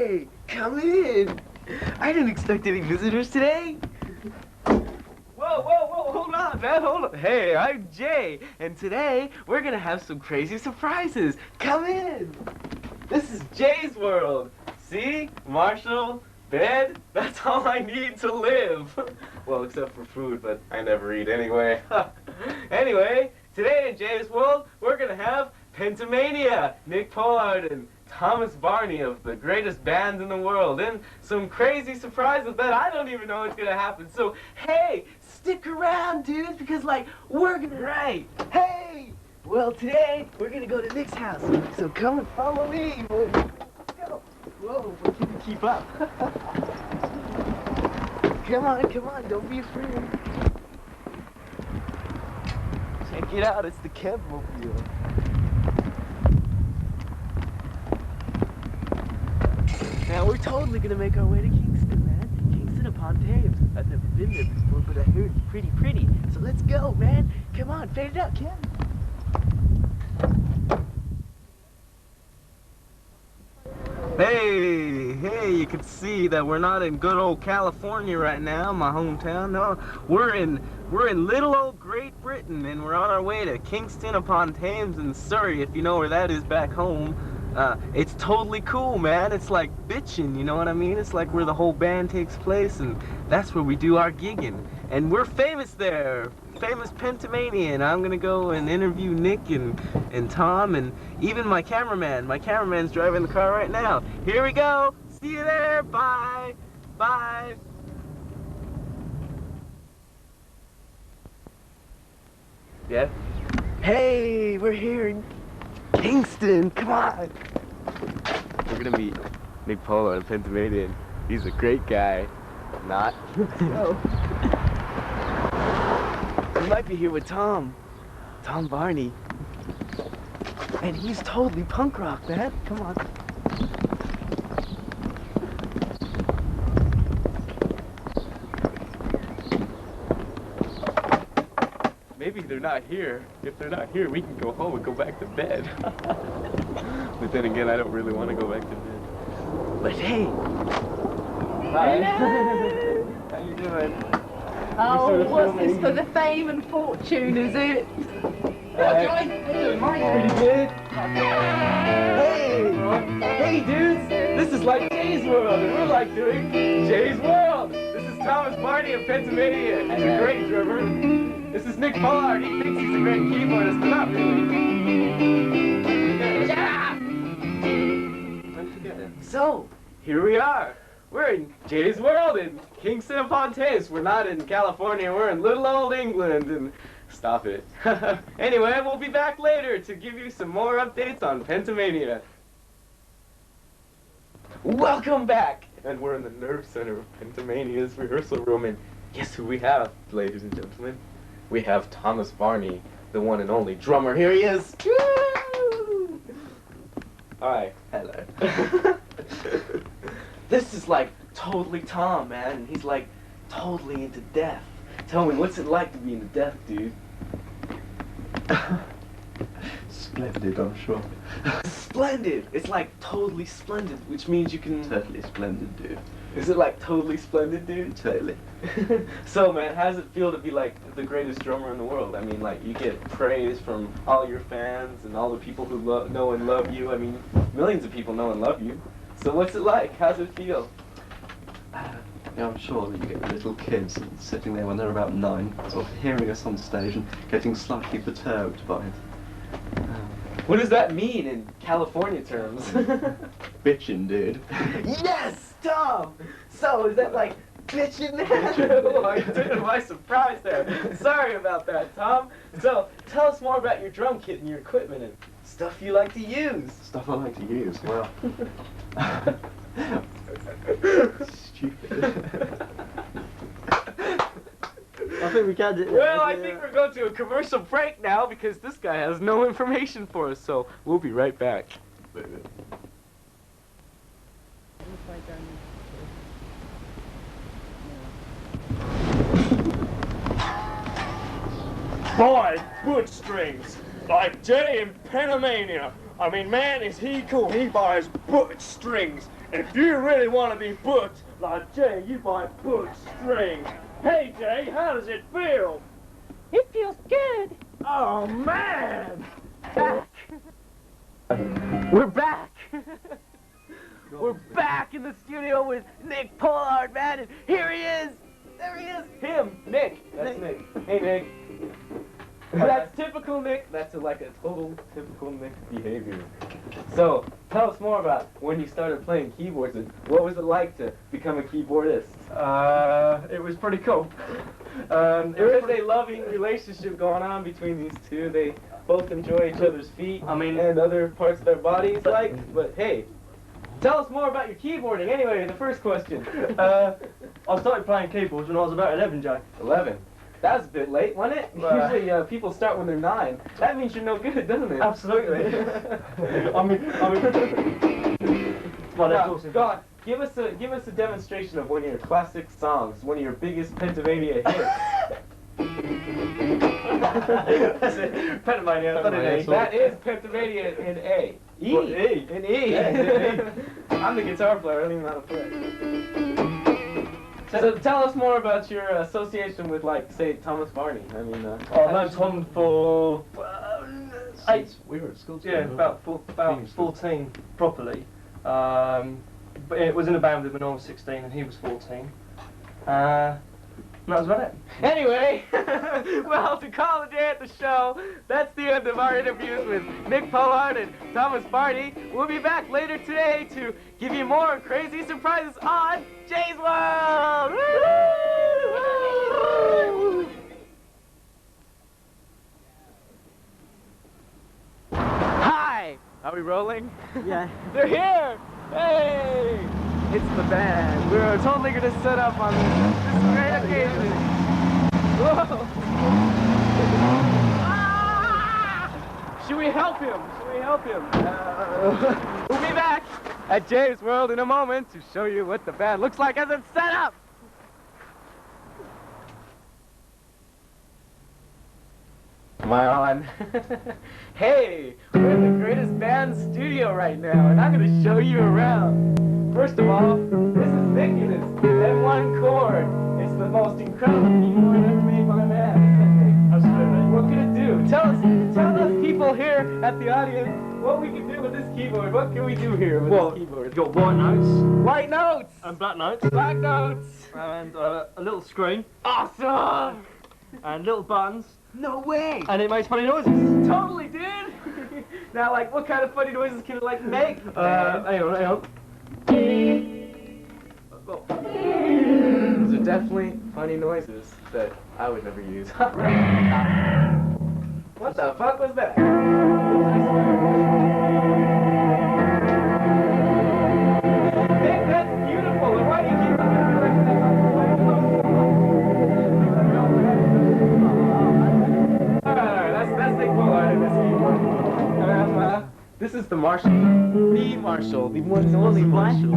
Hey, come in. I didn't expect any visitors today. Whoa, hold on, man, hold on. Hey, I'm Jay, and today we're gonna have some crazy surprises. Come in. This is Jay's world. See? Marshall, bed, that's all I need to live. Well, except for food, but I never eat anyway. Anyway, today in Jay's world, we're gonna have PentaMania, Nick Pollard and Thomas Barney of the greatest band in the world, and some crazy surprises that I don't even know what's gonna happen. So, hey, stick around, dudes, because, like, we're gonna write. Hey! Well, today, we're gonna go to Nick's house, so come and follow me. Let's go. Whoa, but you can keep up. Come on, don't be afraid. Check it out, it's the Campmobile. Now we're totally gonna make our way to Kingston, man. Kingston upon Thames. I've never been there before, but I heard it's pretty. So let's go, man. Come on, fade it out, Ken. Hey, you can see that we're not in good old California right now, my hometown. No, we're in little old Great Britain, and we're on our way to Kingston upon Thames in Surrey, if you know where that is back home. It's totally cool, man. It's like bitchin', you know what I mean? It's like where the whole band takes place, and that's where we do our gigging. And we're famous there, famous PentaMania, and I'm gonna go and interview Nick and Tom, and even my cameraman. My cameraman's driving the car right now. Here we go. See you there. Bye. Bye. Yeah? Hey, we're here in Kingston, come on! We're gonna meet Nick Pollard of PentaMania. He's a great guy. Not. Let's go. We might be here with Tom Barney. And he's totally punk rock, man. Come on. Maybe they're not here. If they're not here, we can go home and go back to bed. But then again, I don't really want to go back to bed. But hey! Hi. Hello. How you doing? Oh, what's this for the fame and fortune, is it? Pretty good. Hey, dudes! This is like Jay's world, and we're like doing Jay's world. This is Thomas Barney of PentaMania. He's a great drummer. This is Nick Pollard. He thinks he's a great keyboardist, but not really. So, here we are. We're in Jay's world in Kingston upon Thames. We're not in California. We're in little old England. And stop it. Anyway, we'll be back later to give you some more updates on PentaMania. Welcome back. And we're in the nerve center of PentaMania's rehearsal room. And guess who we have, ladies and gentlemen? We have Thomas Barney, the one and only drummer. Here he is. Woo! Hi. Hello. This is like totally Tom, man, and he's like totally into death. Tell me, what's it like to be into death, dude? Splendid, I'm sure. Splendid! It's like totally splendid, which means you can... Totally splendid, dude. Is it like totally splendid, dude? Totally. So, man, how does it feel to be like the greatest drummer in the world? I mean, like, you get praise from all your fans and all the people who know and love you. I mean, millions of people know and love you. So what's it like? How's it feel? Yeah, I'm sure that you get little kids sitting there when they're about 9, sort of hearing us on stage and getting slightly perturbed by it. What does that mean in California terms? Bitchin', dude. Yes, Tom! So, is that like bitchin'? Oh, I took my surprise there. Sorry about that, Tom. So, tell us more about your drum kit and your equipment and stuff you like to use. Stuff I like to use? Well... Stupid. I think we can do it. Well, I think we're going to a commercial break now because this guy has no information for us, so we'll be right back. Boy, good strings. Like Jay in PentaMania. I mean, man, is he cool. He buys butch strings If you really want to be booked, like Jay, you might book strings. Hey Jay, how does it feel? It feels good. Oh man! Back. We're back. We're back in the studio with Nick Pollard, man, and here he is. There he is. Him, Nick. That's Nick. Hey, Nick. That's typical Nick. That's like a total typical Nick behavior. So, tell us more about when you started playing keyboards and what was it like to become a keyboardist? It was pretty cool. There is a loving relationship going on between these two. They both enjoy each other's feet and other parts of their bodies, but hey, tell us more about your keyboarding. Anyway, the first question. I started playing keyboards when I was about 11, Jay. 11. That was a bit late, wasn't it? Usually people start when they're 9. That means you're no good, doesn't it? Absolutely. God, give us a demonstration of one of your classic songs, one of your biggest PentaMania hits. That's it. PentaMania. That is PentaMania in A. E. What, E? In E. Yeah, I'm the guitar player. I don't even know how to play. So tell us more about your association with, like, say, Thomas Barney. I mean, I've known Tom for 8. We were at school Yeah, together. about 14 properly. But it was in a band with him when I was 16 and he was 14. And that was about it. Anyway, well, to call it a day at the show, that's the end of our interviews with Nick Pollard and Thomas Barney. We'll be back later today to give you more crazy surprises on Jay's World! Woo! Hi! Are we rolling? Yeah. They're here! Hey! It's the band. We're totally going to set up on this great occasion. Whoa! Ah! Should we help him? Should we help him? We'll be back at Jay's World in a moment to show you what the band looks like as it's set up. Am I on? Hey, we're in the greatest band studio right now, and I'm going to show you around. First of all, this is Nick and his M1 chord. It's the most incredible keyboard ever made by man. Absolutely. What can it do? Tell us people here at the audience what we can do with this keyboard. What can we do here with this keyboard? You've got white notes. White notes! And black notes. Black notes! And a little screen. Awesome! And little buttons. No way! And it makes funny noises. Totally, dude! Now, like, what kind of funny noises can it, like, make? Hang on. Oh. Those are definitely funny noises that I would never use. What the fuck was that? Nick, that's beautiful. And why do you keep Alright, that's Nick Pollard in this keyboard. This is the Marshall. The Marshall. The one and only Marshall.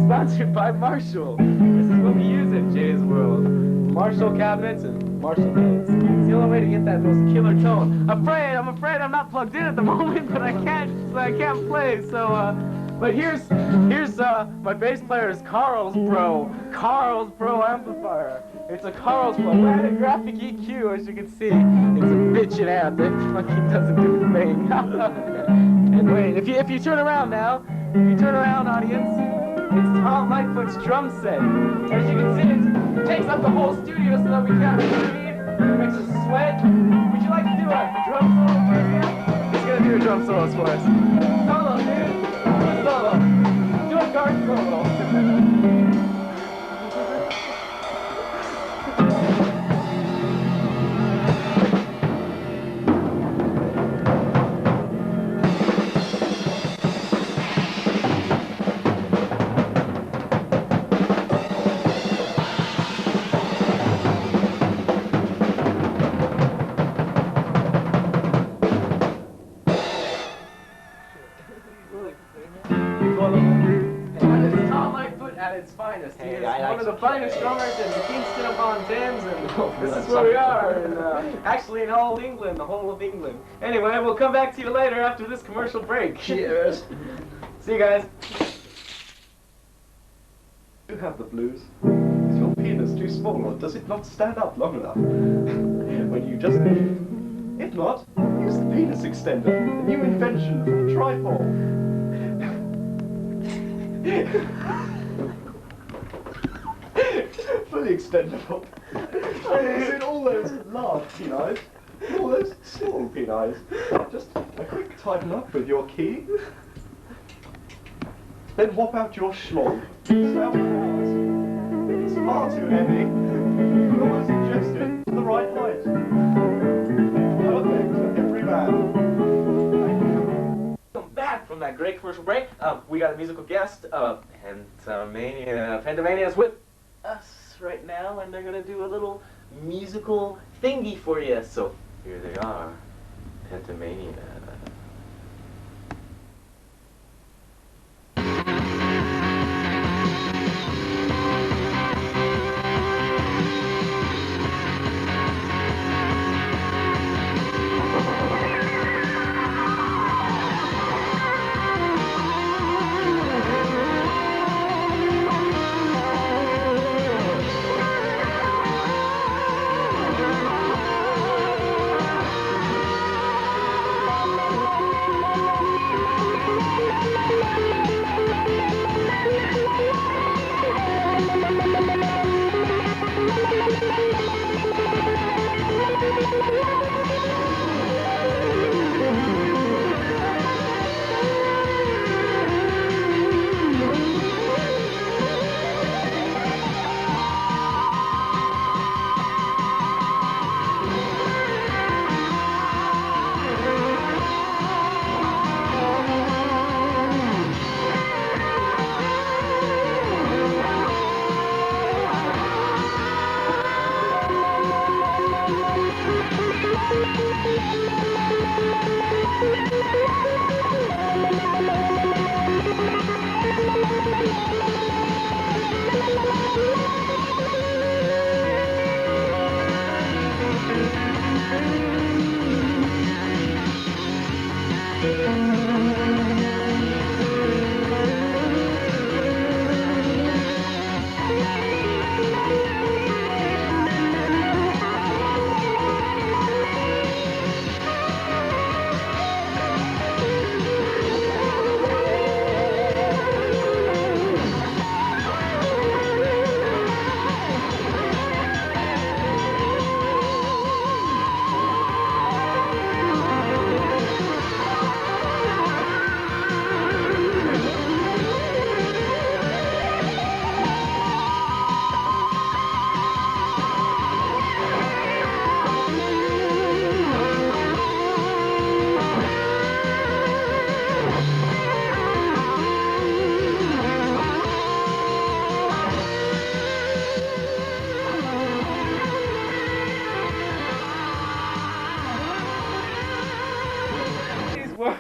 Sponsored by Marshall. This is what we use at Jay's World. Marshall cabinets and Marshall blades. It's the only way to get that most killer tone. I'm afraid I'm not plugged in at the moment, but I can't play. So, but here's my bass player's Carl's Pro amplifier. It's a Carl's Pro graphic EQ, as you can see. It's a bitchin' amp that fucking doesn't do a thing. And wait, if you turn around now, audience, it's Tom Lightfoot's drum set. As you can see, it takes up the whole studio so that we can't breathe. It makes us sweat. Would you like to do a drum solo for us? He's gonna do a drum solo for us. Solo, dude. Do a solo. Do a guard solo. Finest. He is one of the finest drummers in Kingston upon Thames, and this is where we are, and actually in all England, the whole of England. Anyway, we'll come back to you. to you later after this commercial break. Cheers. See you guys. You have the blues. Is your penis too small, or does it not stand up long enough? When you just... If not, use the penis extender, a new invention from Tripod. Fully extendable. It's in all those large penile, all those small penile. Just a quick tighten up with your key. Then whop out your schlong. 7 hours. If it's far too heavy, you can always adjust it to the right height. Perfect for every man. Welcome back from that great commercial break. We got a musical guest, PentaMania's with us right now, and they're gonna do a little musical thingy for you. So here they are, PentaMania.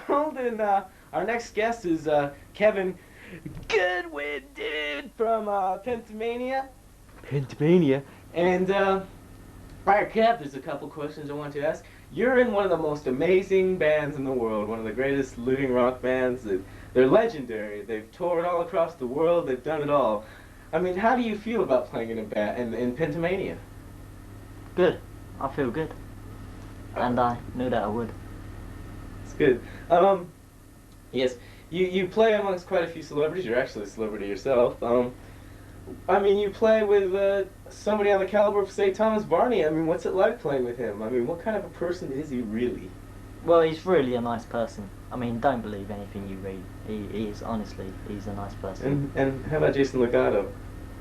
World, and our next guest is Kevin Goodwin, dude, from PentaMania. And alright, Kev, there's a couple questions I want to ask. You're in one of the most amazing bands in the world, one of the greatest living rock bands. They're legendary. They've toured all across the world. They've done it all. I mean, how do you feel about playing in a band in PentaMania? Good. I feel good. And I knew that I would. It's good. Yes, you play amongst quite a few celebrities. You're actually a celebrity yourself. I mean, you play with somebody on the caliber of, say, Thomas Barney. I mean, what's it like playing with him? I mean, what kind of a person is he really? Well, he's really a nice person. I mean, don't believe anything you read. He is, honestly, he's a nice person. And how about Jason Legato?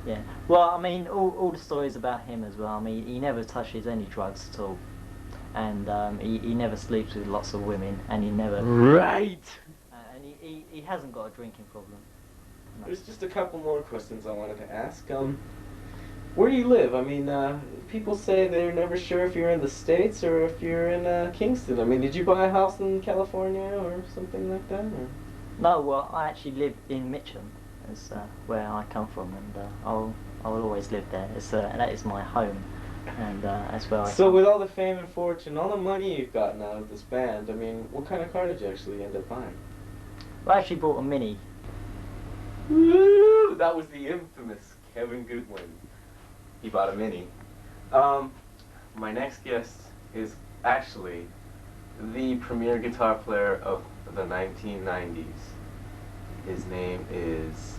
Yeah. Well, I mean, all the stories about him as well. I mean, he never touches any drugs at all. And he never sleeps with lots of women, and he never... Right! And he hasn't got a drinking problem. No. There's just a couple more questions I wanted to ask. Where do you live? I mean, people say they're never sure if you're in the States or if you're in Kingston. I mean, did you buy a house in California or something like that? Or? No, well, I actually live in Mitcham, is where I come from, and I will always live there. That is my home, and that's where I So come. with all the fame and fortune, all the money you've gotten out of this band, I mean, what kind of car did you actually end up buying? Well, I actually bought a Mini. Woo! That was the infamous Kevin Goodwin. He bought a Mini. My next guest is actually the premier guitar player of the 1990s. His name is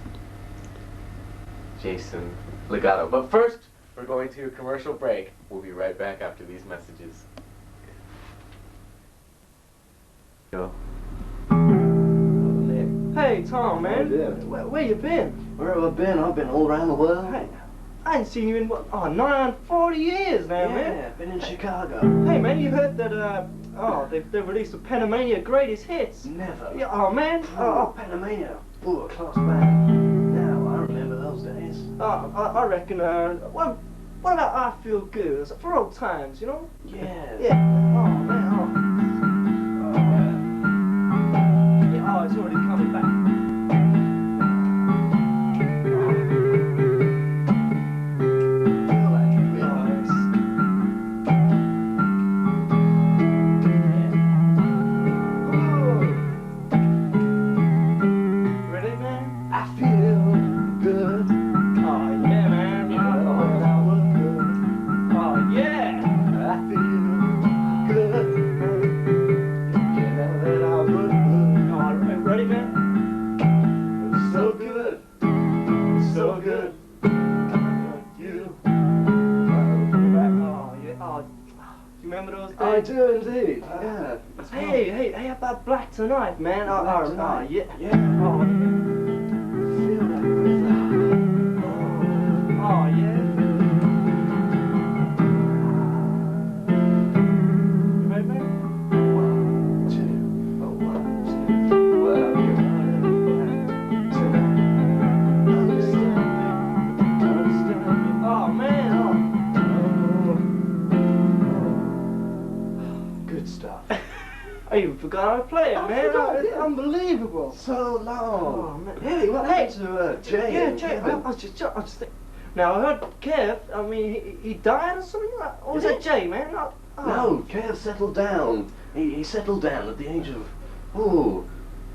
Jason Legato. But first, we're going to a commercial break. We'll be right back after these messages. Go. Hey, Tom, man. How you doing? Where you been? Where have I been? I've been all around the world. Hey, I ain't seen you in, what, 40 years now, man. Yeah, been in Chicago. Hey, man, you heard that, they've released the PentaMania Greatest Hits. Never. Yeah, oh, man. Oh, PentaMania. Ooh, a class band. Now, I remember those days. I reckon, what about I Feel Good? It's for old times, you know? Yeah. Yeah. Oh, man, yeah, oh, it's already coming back. I do indeed. Yeah. Hey, how about Black Tonight, man? Black Tonight. Yeah. Yeah. Oh, yeah. Feel that rhythm. Oh, yeah. You ready, man? 1, 2. Oh, 1, 2. Well, you're understand me. Oh, man. Good stuff. I even forgot how to play it, man. forgot, It's yeah. unbelievable. So long. Oh, man. Hey, what happened to Jay? Yeah, and Jay. Kevin? I was just thinking. Now, I heard Kev, I mean, he died or something? Or was that Jay, man? No, Kev settled down. He settled down at the age of,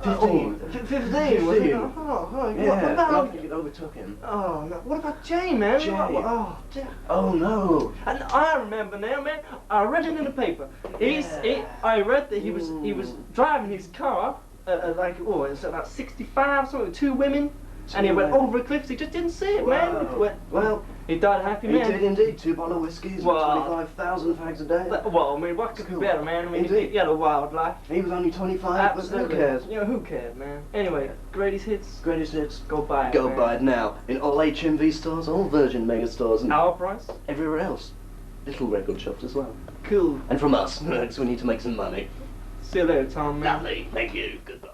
15. 15, was it? 15. Oh, Yeah, what about... I think it overtook him. Oh, no. What about Jay, man? Jay. Oh, Jay. Oh, no. And I remember now, man. I read it in the paper. I read that he was driving his car, it's about 65, something with 2 women, and he went over a cliff. He just didn't see it, man. Well, He died a happy he man. did indeed. 2 bottle of whiskeys, Well, 25,000 fags a day. Well, I mean, what could be better, man? I mean, Indeed. he had a wild life. He was only 25, Absolutely. but who cares? You know, who cares, man? Anyway, greatest hits. Greatest hits. Go buy it, Go man. buy it now. In all HMV stores, all Virgin Mega stores, and Our price? everywhere else. Little record shops as well. Cool. And from us, because we need to make some money. See you later, Tom, man. Lovely. Thank you. Goodbye.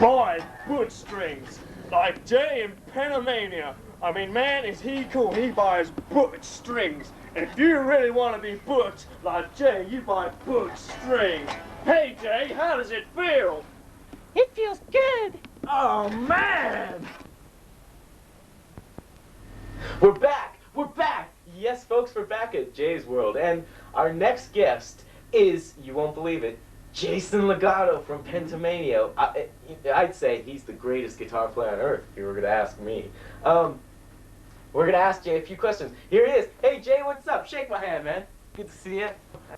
Boy, good strings. Like Jay in PentaMania. I mean, man, is he cool. He buys booked strings. And if you really want to be booked like Jay, you buy booked strings. Hey, Jay, how does it feel? It feels good. Oh, man! We're back! We're back! Yes, folks, we're back at Jay's World. And our next guest is, you won't believe it, Jason Legato from PentaMania. I'd say he's the greatest guitar player on earth, if you were going to ask me. We're going to ask Jay a few questions. Here he is. Hey, Jay, what's up? Shake my hand, man. Good to see you.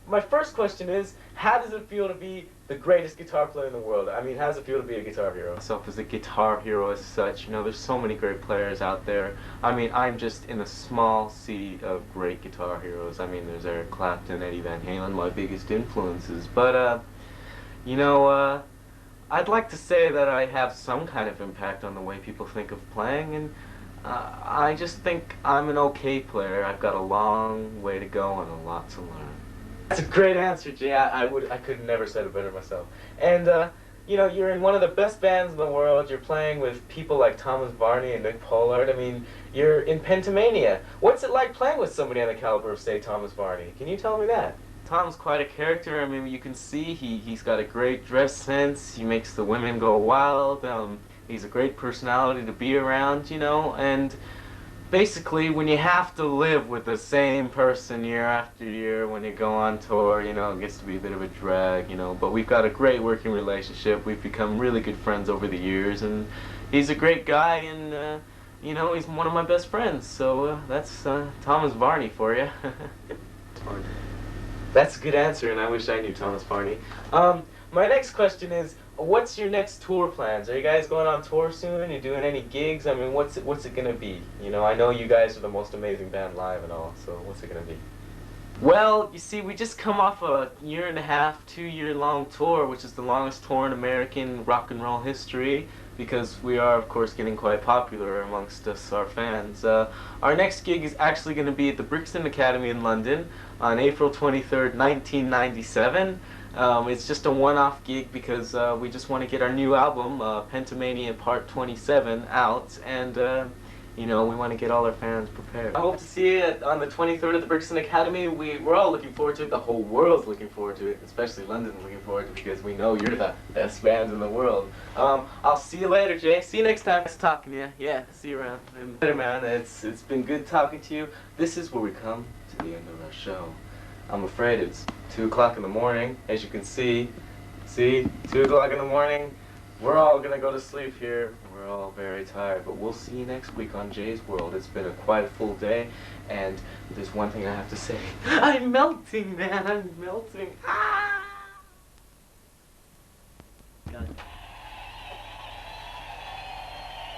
My first question is, how does it feel to be the greatest guitar player in the world? I mean, how does it feel to be a guitar hero? Myself as a guitar hero as such, you know, there's so many great players out there. I mean, I'm just in a small sea of great guitar heroes. I mean, there's Eric Clapton, Eddie Van Halen, my biggest influences. But, you know, I'd like to say that I have some kind of impact on the way people think of playing, and I just think I'm an okay player. I've got a long way to go and a lot to learn. That's a great answer, Jay. I could have never said it better myself. And, you know, you're in one of the best bands in the world. You're playing with people like Thomas Varney and Nick Pollard. I mean, you're in PentaMania. What's it like playing with somebody on the caliber of, say, Thomas Varney? Can you tell me that? Tom's quite a character. I mean, you can see he's got a great dress sense. He makes the women go wild. He's a great personality to be around, you know, and basically when you have to live with the same person year after year when you go on tour, you know, it gets to be a bit of a drag, you know, but we've got a great working relationship. We've become really good friends over the years, and he's a great guy, and you know, he's one of my best friends. So that's Thomas Varney for you. That's a good answer, and I wish I knew Thomas Varney. My next question is, what's your next tour plans? Are you guys going on tour soon? Are you doing any gigs? I mean, what's it gonna be? You know, I know you guys are the most amazing band live and all, so what's it gonna be? Well, you see, we just come off a 1.5, 2-year long tour, which is the longest tour in American rock and roll history, because we are, of course, getting quite popular amongst us, our fans. Our next gig is actually going to be at the Brixton Academy in London on April 23rd, 1997. It's just a one-off gig because we just want to get our new album, PentaMania Part 27, out, and you know, we want to get all our fans prepared. I hope to see you on the 23rd at the Brixton Academy. We're all looking forward to it. The whole world's looking forward to it, especially London's looking forward to it because we know you're the best bands in the world. I'll see you later, Jay. See you next time. Nice talking to you. Yeah, see you around. And later, man. It's been good talking to you. This is where we come to the end of our show. I'm afraid it's 2 o'clock in the morning, as you can see. See, 2 o'clock in the morning. We're all gonna go to sleep here. We're all very tired, but we'll see you next week on Jay's World. It's been quite a full day, and there's one thing I have to say. I'm melting, man. I'm melting. Ah!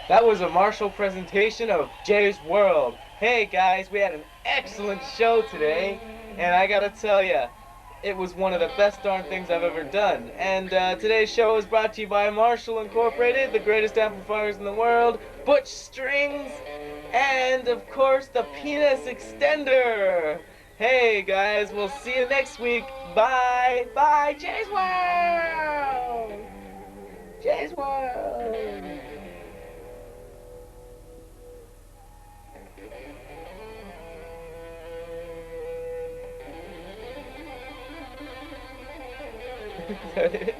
That was a Marshall presentation of Jay's World. Hey guys, we had an excellent show today, and I gotta tell ya, it was one of the best darn things I've ever done. And today's show is brought to you by Marshall Incorporated, the greatest amplifiers in the world, Butch Strings, and of course the Penis Extender. Hey guys, we'll see you next week. Bye. Bye. Jay's World. Jay's World. Is that it?